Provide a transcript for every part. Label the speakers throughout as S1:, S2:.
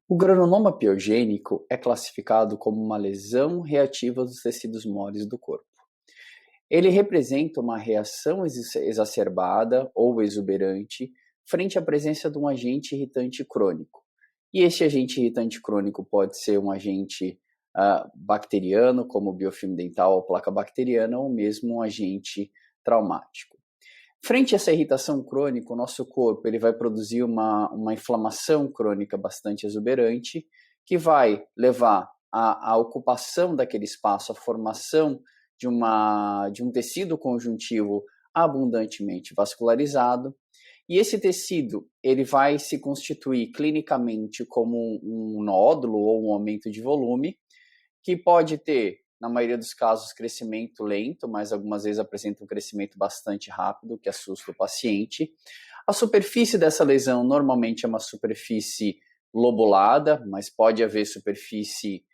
S1: O granuloma piogênico é classificado como uma lesão reativa dos tecidos moles do corpo. Ele representa uma reação exacerbada ou exuberante frente à presença de um agente irritante crônico. E este agente irritante crônico pode ser um agente bacteriano, como o biofilme dental ou placa bacteriana, ou mesmo um agente traumático. Frente a essa irritação crônica, o nosso corpo ele vai produzir uma inflamação crônica bastante exuberante, que vai levar à ocupação daquele espaço, à formação de um tecido conjuntivo abundantemente vascularizado. E esse tecido ele vai se constituir clinicamente como um nódulo ou um aumento de volume, que pode ter, na maioria dos casos, crescimento lento, mas algumas vezes apresenta um crescimento bastante rápido, que assusta o paciente. A superfície dessa lesão normalmente é uma superfície lobulada, mas pode haver superfície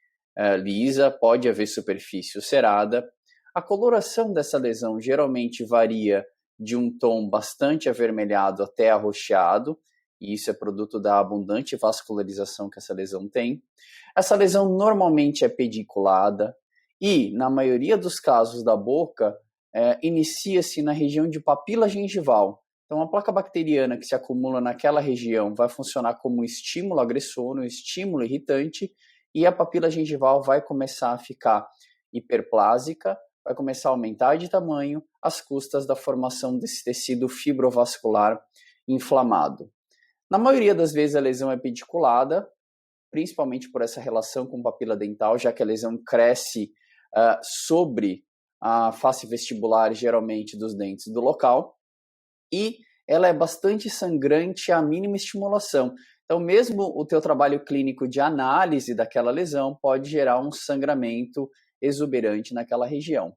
S1: lisa, pode haver superfície ulcerada. A coloração dessa lesão geralmente varia de um tom bastante avermelhado até arroxeado, e isso é produto da abundante vascularização que essa lesão tem. Essa lesão normalmente é pediculada e, na maioria dos casos da boca, inicia-se na região de papila gengival. Então, a placa bacteriana que se acumula naquela região vai funcionar como um estímulo agressor, um estímulo irritante, e a papila gengival vai começar a ficar hiperplásica, vai começar a aumentar de tamanho às custas da formação desse tecido fibrovascular inflamado. Na maioria das vezes a lesão é pediculada, principalmente por essa relação com papila dental, já que a lesão cresce sobre a face vestibular, geralmente dos dentes do local, e ela é bastante sangrante à mínima estimulação. Então, mesmo o teu trabalho clínico de análise daquela lesão pode gerar um sangramento exuberante naquela região.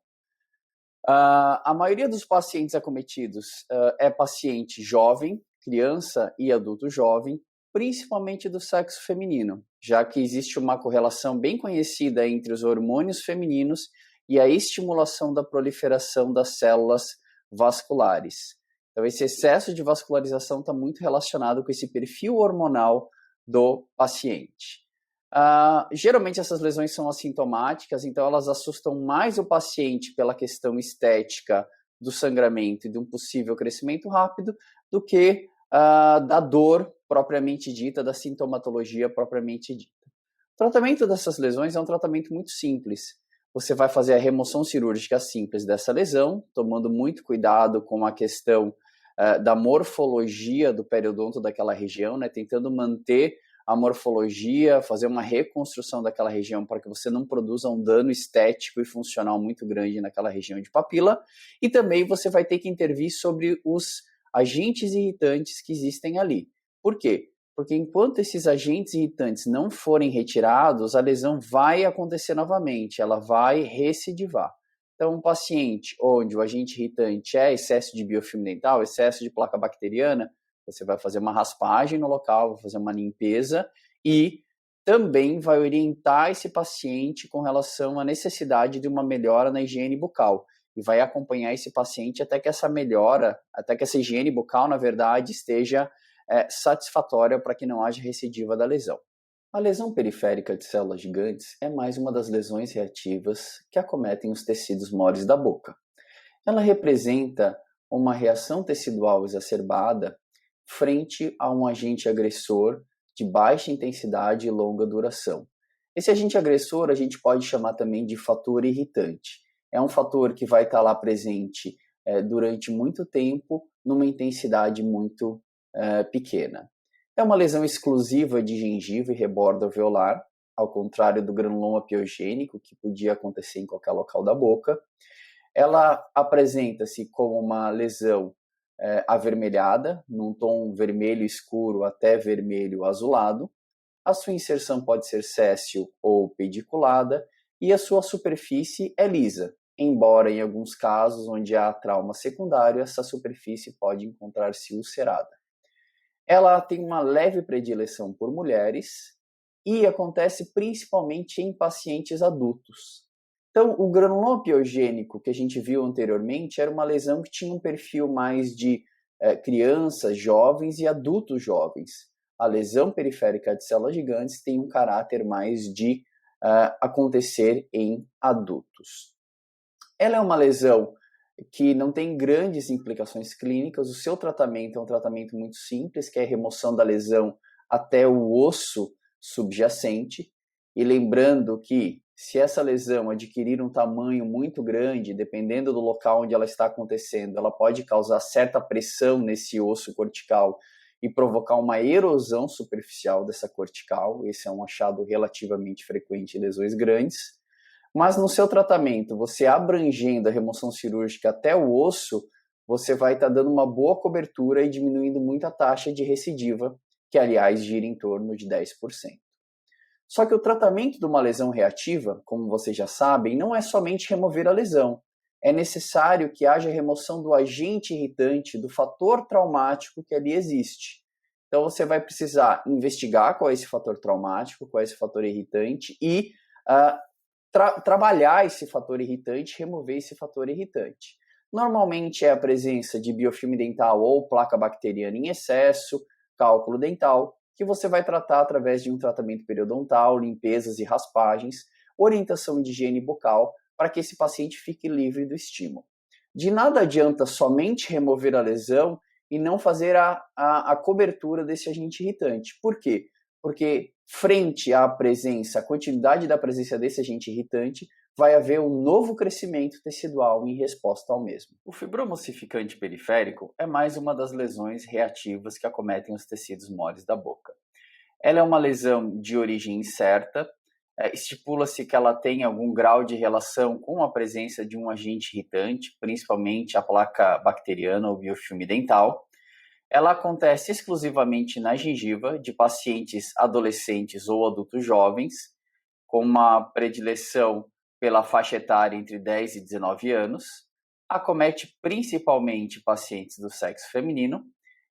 S1: A maioria dos pacientes acometidos é paciente jovem, criança e adulto jovem, principalmente do sexo feminino, já que existe uma correlação bem conhecida entre os hormônios femininos e a estimulação da proliferação das células vasculares. Então, esse excesso de vascularização está muito relacionado com esse perfil hormonal do paciente. Geralmente essas lesões são assintomáticas, então elas assustam mais o paciente pela questão estética do sangramento e de um possível crescimento rápido do que da dor propriamente dita, da sintomatologia propriamente dita. O tratamento dessas lesões é um tratamento muito simples. Você vai fazer a remoção cirúrgica simples dessa lesão, tomando muito cuidado com a questão da morfologia do periodonto daquela região, né, tentando manter a morfologia, fazer uma reconstrução daquela região para que você não produza um dano estético e funcional muito grande naquela região de papila. E também você vai ter que intervir sobre os agentes irritantes que existem ali. Por quê? Porque enquanto esses agentes irritantes não forem retirados, a lesão vai acontecer novamente, ela vai recidivar. Então, um paciente onde o agente irritante é excesso de biofilme dental, excesso de placa bacteriana, você vai fazer uma raspagem no local, vai fazer uma limpeza e também vai orientar esse paciente com relação à necessidade de uma melhora na higiene bucal e vai acompanhar esse paciente até que essa melhora, até que essa higiene bucal, na verdade, esteja satisfatória para que não haja recidiva da lesão. A lesão periférica de células gigantes é mais uma das lesões reativas que acometem os tecidos moles da boca. Ela representa uma reação tecidual exacerbada frente a um agente agressor de baixa intensidade e longa duração. Esse agente agressor a gente pode chamar também de fator irritante. É um fator que vai estar lá presente durante muito tempo, numa intensidade muito pequena. É uma lesão exclusiva de gengiva e rebordo alveolar, ao contrário do granuloma piogênico, que podia acontecer em qualquer local da boca. Ela apresenta-se como uma lesão avermelhada, num tom vermelho escuro até vermelho azulado. A sua inserção pode ser séssil ou pediculada e a sua superfície é lisa, embora em alguns casos onde há trauma secundário, essa superfície pode encontrar-se ulcerada. Ela tem uma leve predileção por mulheres e acontece principalmente em pacientes adultos. Então, o granuloma piogênico que a gente viu anteriormente era uma lesão que tinha um perfil mais de crianças, jovens e adultos jovens. a lesão periférica de células gigantes tem um caráter mais de acontecer em adultos. Ela é uma lesão que não tem grandes implicações clínicas. O seu tratamento é um tratamento muito simples, que é a remoção da lesão até o osso subjacente. E lembrando que se essa lesão adquirir um tamanho muito grande, dependendo do local onde ela está acontecendo, ela pode causar certa pressão nesse osso cortical e provocar uma erosão superficial dessa cortical. Esse é um achado relativamente frequente em lesões grandes. Mas no seu tratamento, você abrangendo a remoção cirúrgica até o osso, você vai estar dando uma boa cobertura e diminuindo muito a taxa de recidiva, que aliás gira em torno de 10%. Só que o tratamento de uma lesão reativa, como vocês já sabem, não é somente remover a lesão. É necessário que haja remoção do agente irritante, do fator traumático que ali existe. Então você vai precisar investigar qual é esse fator traumático, qual é esse fator irritante e trabalhar esse fator irritante, remover esse fator irritante. Normalmente é a presença de biofilme dental ou placa bacteriana em excesso, cálculo dental, que você vai tratar através de um tratamento periodontal, limpezas e raspagens, orientação de higiene bucal, para que esse paciente fique livre do estímulo. De nada adianta somente remover a lesão e não fazer a cobertura desse agente irritante. Por quê? Porque frente à presença, a continuidade da presença desse agente irritante, vai haver um novo crescimento tecidual em resposta ao mesmo. O fibroma ossificante periférico é mais uma das lesões reativas que acometem os tecidos moles da boca. Ela é uma lesão de origem incerta, estipula-se que ela tem algum grau de relação com a presença de um agente irritante, principalmente a placa bacteriana ou biofilme dental. Ela acontece exclusivamente na gengiva de pacientes adolescentes ou adultos jovens, com uma predileção pela faixa etária entre 10 e 19 anos, acomete principalmente pacientes do sexo feminino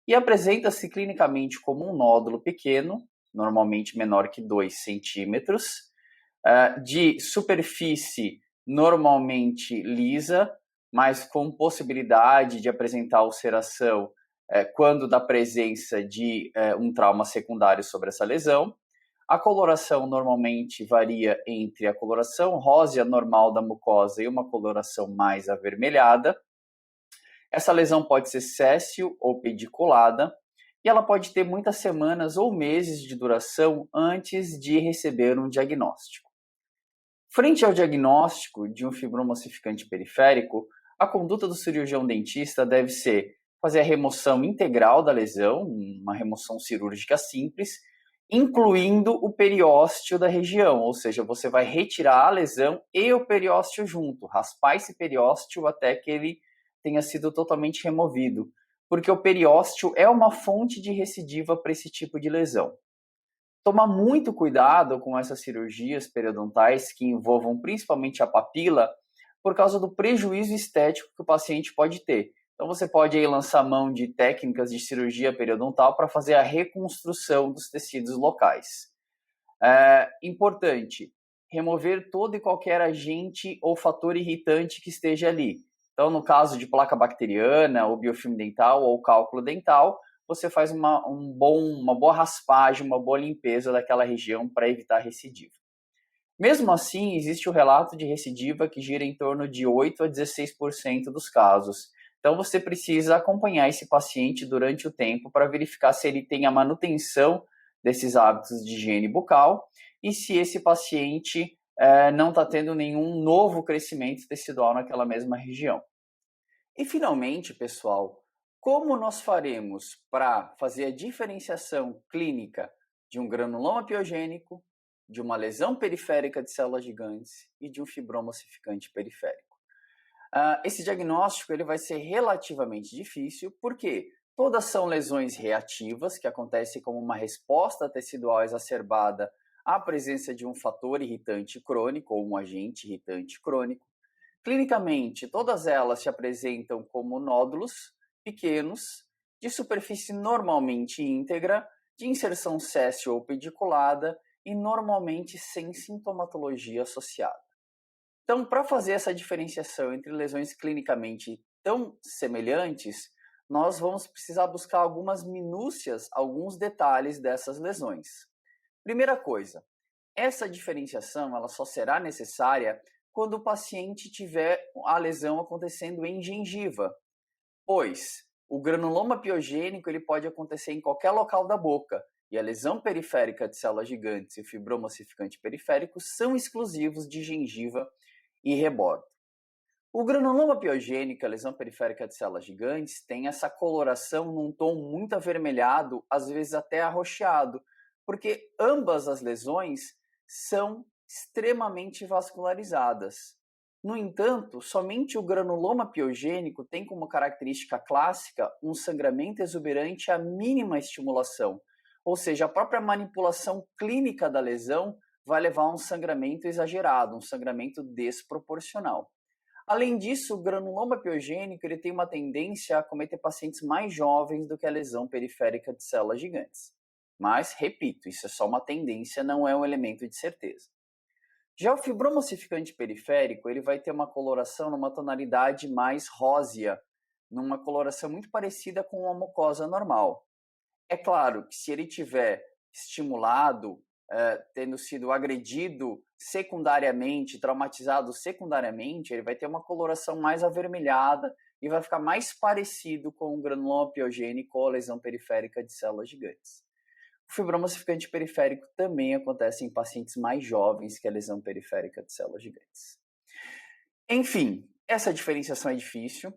S1: e apresenta-se clinicamente como um nódulo pequeno, normalmente menor que 2 centímetros, de superfície normalmente lisa, mas com possibilidade de apresentar ulceração quando da presença de um trauma secundário sobre essa lesão. A coloração normalmente varia entre a coloração rósea normal da mucosa e uma coloração mais avermelhada. Essa lesão pode ser séssil ou pediculada e ela pode ter muitas semanas ou meses de duração antes de receber um diagnóstico. Frente ao diagnóstico de um fibroma ossificante periférico, a conduta do cirurgião dentista deve ser fazer a remoção integral da lesão, uma remoção cirúrgica simples, incluindo o periósteo da região, ou seja, você vai retirar a lesão e o periósteo junto, raspar esse periósteo até que ele tenha sido totalmente removido, porque o periósteo é uma fonte de recidiva para esse tipo de lesão. Tomar muito cuidado com essas cirurgias periodontais que envolvam principalmente a papila, por causa do prejuízo estético que o paciente pode ter. Então você pode aí lançar mão de técnicas de cirurgia periodontal para fazer a reconstrução dos tecidos locais. Importante, remover todo e qualquer agente ou fator irritante que esteja ali. Então, no caso de placa bacteriana, ou biofilme dental, ou cálculo dental, você faz uma boa raspagem, uma boa limpeza daquela região para evitar recidiva. Mesmo assim, existe o relato de recidiva que gira em torno de 8 a 16% dos casos. Então, você precisa acompanhar esse paciente durante o tempo para verificar se ele tem a manutenção desses hábitos de higiene bucal e se esse paciente não está tendo nenhum novo crescimento tecidual naquela mesma região. E, finalmente, pessoal, como nós faremos para fazer a diferenciação clínica de um granuloma piogênico, de uma lesão periférica de células gigantes e de um fibroma ossificante periférico? Esse diagnóstico ele vai ser relativamente difícil, porque todas são lesões reativas, que acontecem como uma resposta tecidual exacerbada à presença de um fator irritante crônico ou um agente irritante crônico. Clinicamente, todas elas se apresentam como nódulos pequenos, de superfície normalmente íntegra, de inserção séssil ou pediculada e normalmente sem sintomatologia associada. Então, para fazer essa diferenciação entre lesões clinicamente tão semelhantes, nós vamos precisar buscar algumas minúcias, alguns detalhes dessas lesões. Primeira coisa, essa diferenciação ela só será necessária quando o paciente tiver a lesão acontecendo em gengiva, pois o granuloma piogênico ele pode acontecer em qualquer local da boca, e a lesão periférica de células gigantes e o fibroma ossificante periférico são exclusivos de gengiva e rebordo. O granuloma piogênico, a lesão periférica de células gigantes, tem essa coloração num tom muito avermelhado, às vezes até arroxeado, porque ambas as lesões são extremamente vascularizadas. No entanto, somente o granuloma piogênico tem como característica clássica um sangramento exuberante à mínima estimulação, ou seja, a própria manipulação clínica da lesão vai levar a um sangramento exagerado, um sangramento desproporcional. Além disso, o granuloma piogênico ele tem uma tendência a acometer pacientes mais jovens do que a lesão periférica de células gigantes. Mas, repito, isso é só uma tendência, não é um elemento de certeza. Já o fibroma ossificante periférico, ele vai ter uma coloração numa tonalidade mais rósea, numa coloração muito parecida com a mucosa normal. É claro que se ele tiver estimulado, tendo sido agredido secundariamente, traumatizado secundariamente, ele vai ter uma coloração mais avermelhada e vai ficar mais parecido com o granuloma piogênico ou a lesão periférica de células gigantes. O fibroma ossificante periférico também acontece em pacientes mais jovens que a lesão periférica de células gigantes. Enfim, essa diferenciação é difícil.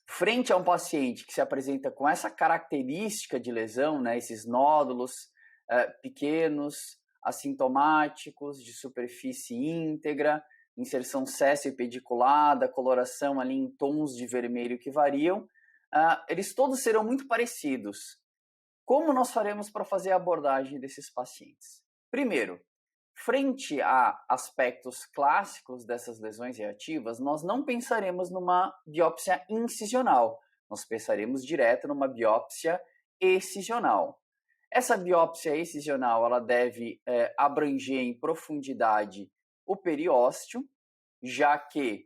S1: Frente a um paciente que se apresenta com essa característica de lesão, né, esses nódulos pequenos, assintomáticos, de superfície íntegra, inserção céssio-pediculada, coloração ali em tons de vermelho que variam, eles todos serão muito parecidos. Como nós faremos para fazer a abordagem desses pacientes? Primeiro, frente a aspectos clássicos dessas lesões reativas, nós não pensaremos numa biópsia incisional, nós pensaremos direto numa biópsia excisional. Essa biópsia excisional ela deve abranger em profundidade o periósteo, já que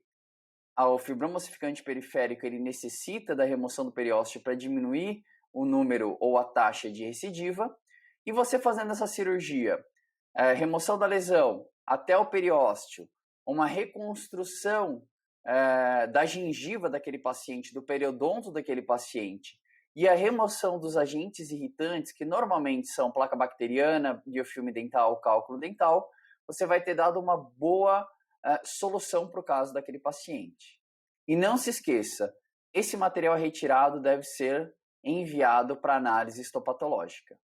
S1: o fibroma ossificante periférico ele necessita da remoção do periósteo para diminuir o número ou a taxa de recidiva, e você fazendo essa cirurgia, remoção da lesão até o periósteo, uma reconstrução da gengiva daquele paciente, do periodonto daquele paciente, e a remoção dos agentes irritantes, que normalmente são placa bacteriana, biofilme dental, cálculo dental, você vai ter dado uma boa solução para o caso daquele paciente. E não se esqueça, esse material retirado deve ser enviado para análise histopatológica.